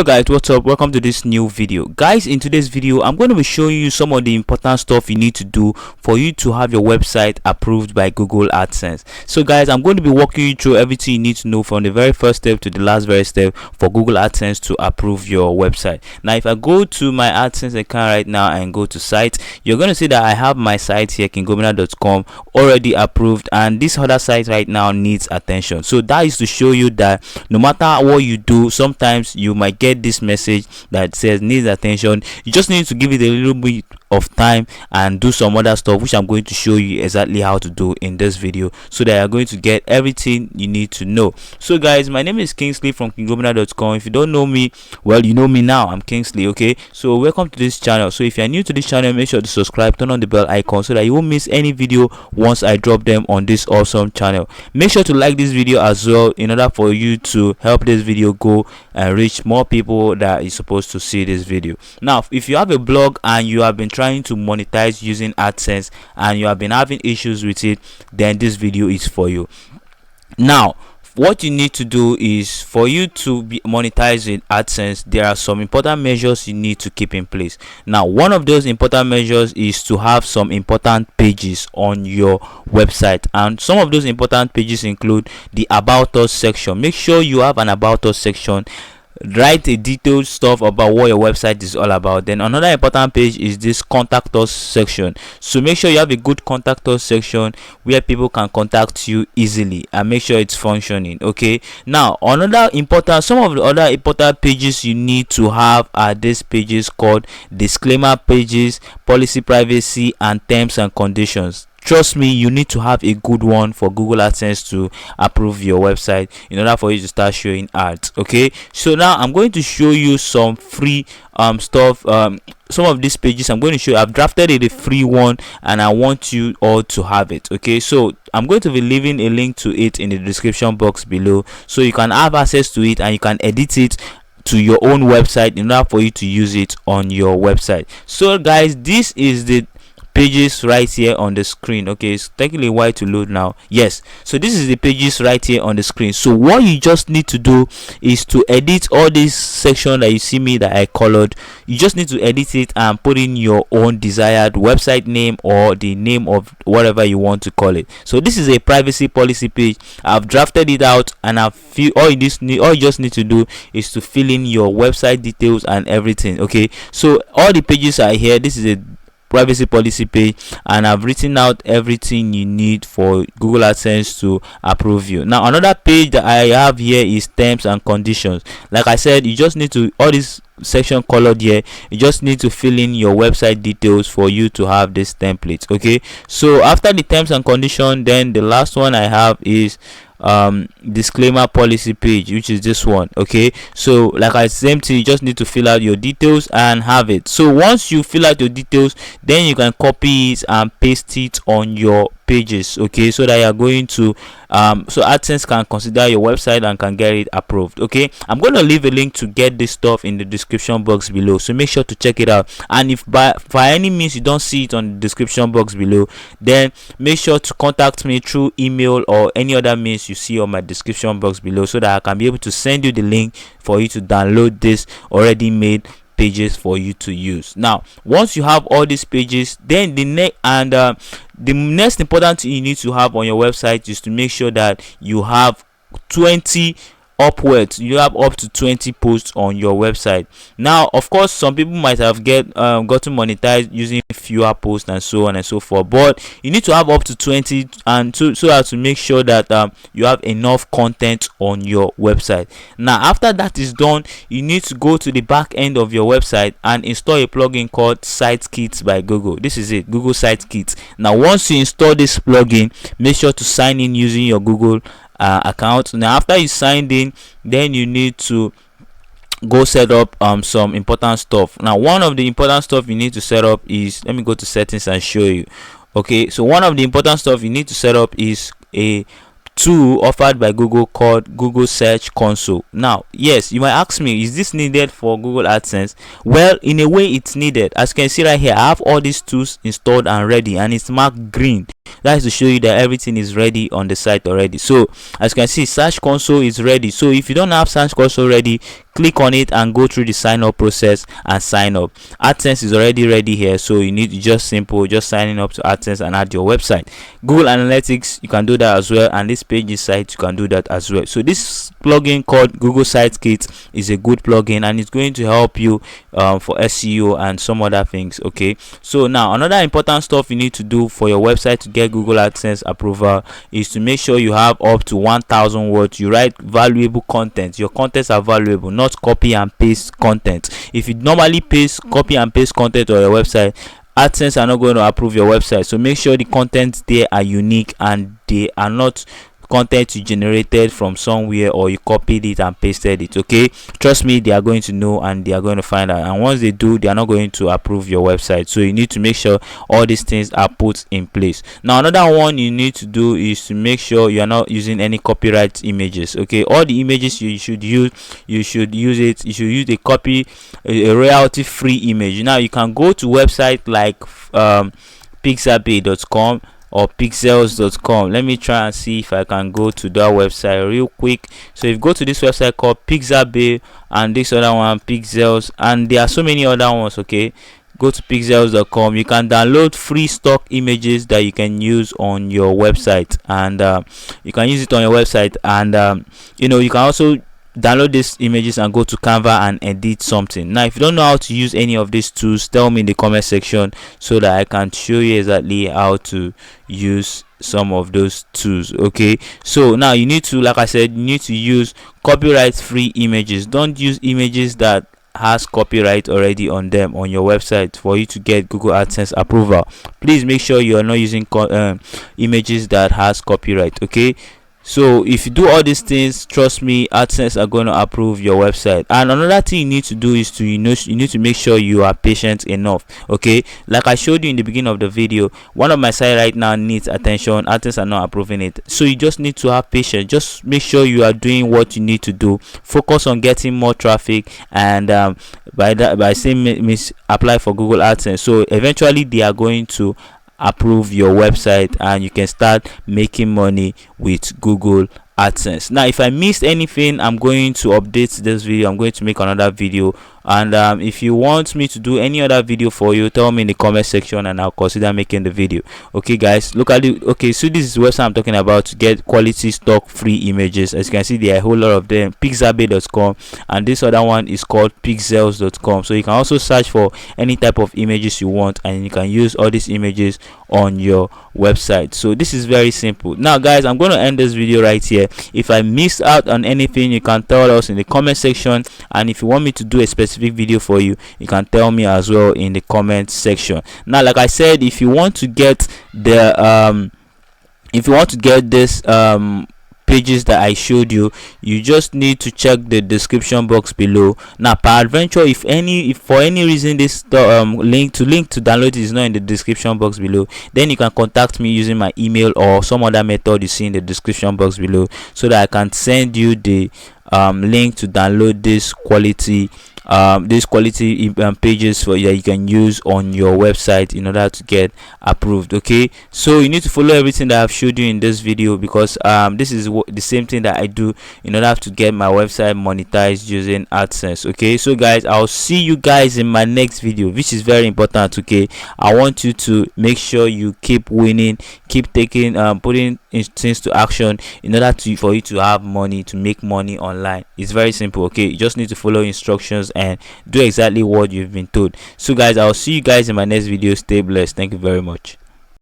Hello guys, what's up? Welcome to this new video. Guys, in today's video I'm going to be showing you some of the important stuff you need to do for you to have your website approved by Google AdSense. So guys, I'm going to be walking you through everything you need to know from the very first step to the last very step for Google AdSense to approve your website. Now if I go to my AdSense account right now and go to site, you're going to see that I have my site here, kingobinnar.com, already approved, and this other site right now needs attention. So that is to show you that no matter what you do, sometimes you might get this message that says needs attention. You just need to give it a little bit of time and do some other stuff, which I'm going to show you exactly how to do in this video, so that you're going to get everything you need to know. So guys, my name is Kingsley from kingobinnar.com. If you don't know me, well, you know me now. I'm Kingsley. Okay, so welcome to this channel. So if you're new to this channel, make sure to subscribe, turn on the bell icon so that you won't miss any video once I drop them on this awesome channel. Make sure to like this video as well, in order for you to help this video go and reach more people that is supposed to see this video. Now if you have a blog and you have been trying to monetize using AdSense and you have been having issues with it, then this video is for you. Now what you need to do is, for you to be monetizing AdSense, there are some important measures you need to keep in place. Now one of those important measures is to have some important pages on your website, and some of those important pages include the About Us section. Make sure you have an About Us section. Write a detailed stuff about what your website is all about. Then another important page is this Contact Us section. So make sure you have a good Contact Us section where people can contact you easily, and make sure it's functioning. Okay, now some of the other important pages you need to have are these pages called disclaimer pages, policy, privacy, and terms and conditions. Trust me, you need to have a good one for Google AdSense to approve your website in order for you to start showing ads. Okay, so now I'm going to show you some free stuff. Some of these pages I'm going to show you, I've drafted a free one and I want you all to have it. Okay, so I'm going to be leaving a link to it in the description box below, so you can have access to it and you can edit it to your own website in order for you to use it on your website. So guys, this is the pages right here on the screen. Okay, it's taking a while to load now. Yes, so this is the pages right here on the screen. So what you just need to do is to edit all this section that you see me that I colored. You just need to edit it and put in your own desired website name or the name of whatever you want to call it. So this is a privacy policy page. I've drafted it out, and all you just need to do is to fill in your website details and everything. Okay, so all the pages are here. This is a privacy policy page, and I've written out everything you need for Google AdSense to approve you. Now another page that I have here is terms and conditions. Like I said, you just need to, all this section colored here, you just need to fill in your website details for you to have this template. Okay, so after the terms and condition, then the last one I have is disclaimer policy page, which is this one. Okay, so like I said, you just need to fill out your details and have it. So once you fill out your details, then you can copy it and paste it on your pages. Okay, so that you're going to so AdSense can consider your website and can get it approved. Okay, I'm going to leave a link to get this stuff in the description box below, so make sure to check it out. And if by any means you don't see it on the description box below, then make sure to contact me through email or any other means you see on my description box below, so that I can be able to send you the link for you to download this already made pages for you to use. Now once you have all these pages, then the next important thing you need to have on your website is to make sure that you have 20 upwards. You have up to 20 posts on your website. Now of course, some people might have gotten monetized using fewer posts and so on and so forth, but you need to have up to 20, and so as to make sure that you have enough content on your website. Now after that is done, you need to go to the back end of your website and install a plugin called Site Kit by Google. This is it, Google Site Kit. Now once you install this plugin, make sure to sign in using your Google account. Now after you signed in, then you need to go set up some important stuff. Now one of the important stuff you need to set up is, let me go to settings and show you. Okay, so one of the important stuff you need to set up is a tool offered by Google called Google Search Console. Now yes, you might ask me, is this needed for Google AdSense? Well, in a way it's needed. As you can see right here, I have all these tools installed and ready, and it's marked green. That is to show you that everything is ready on the site already. So as you can see, Search Console is ready. So if you don't have Search Console ready, click on it and go through the sign up process and sign up. AdSense is already ready here, so you need just signing up to AdSense and add your website. Google Analytics, you can do that as well, and this page site, you can do that as well. So this plugin called Google Site Kit is a good plugin, and it's going to help you for SEO and some other things. Okay, so now another important stuff you need to do for your website to get Google AdSense approval is to make sure you have up to 1,000 words. You write valuable content. Your contents are valuable, not copy and paste content. If you normally copy and paste content on your website, AdSense are not going to approve your website. So make sure the contents there are unique and they are not content you generated from somewhere or you copied it and pasted it. Okay, trust me, they are going to know and they are going to find out, and once they do, they are not going to approve your website. So you need to make sure all these things are put in place. Now another one you need to do is to make sure you are not using any copyright images. Okay, all the images you should use a royalty free image. Now you can go to website like pixabay.com or pixels.com. Let me try and see if I can go to that website real quick. So if you go to this website called Pixabay and this other one Pixels, and there are so many other ones. Okay, go to pixels.com. You can download free stock images that you can use on your website, and you can use it on your website, and you can also download these images and go to Canva and edit something. Now if you don't know how to use any of these tools, tell me in the comment section so that I can show you exactly how to use some of those tools. Okay, so now you need to, like I said, you need to use copyright free images. Don't use images that has copyright already on them on your website for you to get Google AdSense approval. Please make sure you are not using images that has copyright. Okay, so if you do all these things, trust me, AdSense are going to approve your website. And another thing you need to do is to you need to make sure you are patient enough. Okay, like I showed you in the beginning of the video, one of my site right now needs attention. AdSense are not approving it, so you just need to have patience. Just make sure you are doing what you need to do. Focus on getting more traffic, and by saying means apply for Google AdSense. So eventually they are going to approve your website and you can start making money with Google AdSense. Now if I missed anything, I'm going to update this video. I'm going to make another video, and if you want me to do any other video for you, tell me in the comment section and I'll consider making the video. Okay guys, look at it. Okay, so this is the website I'm talking about to get quality stock free images. As you can see, there are a whole lot of them. Pixabay.com, and this other one is called pixels.com. So you can also search for any type of images you want, and you can use all these images on your website. So this is very simple. Now guys, I'm going to end this video right here. If I missed out on anything, you can tell us in the comment section, and if you want me to do a specific video for you, you can tell me as well in the comment section. Now like I said, if you want to get the this pages that I showed you, you just need to check the description box below. Now peradventure, if for any reason this link to download it is not in the description box below, then you can contact me using my email or some other method you see in the description box below, so that I can send you the link to download this quality pages for that you can use on your website in order to get approved. Okay, so you need to follow everything that I've showed you in this video, because this is the same thing that I do in order to get my website monetized using AdSense. Okay, so guys, I'll see you guys in my next video, which is very important. Okay, I want you to make sure you keep winning, keep taking putting things to action in order for you to have money, to make money online. It's very simple. Okay, you just need to follow instructions and do exactly what you've been told. So guys, I'll see you guys in my next video. Stay blessed. Thank you very much.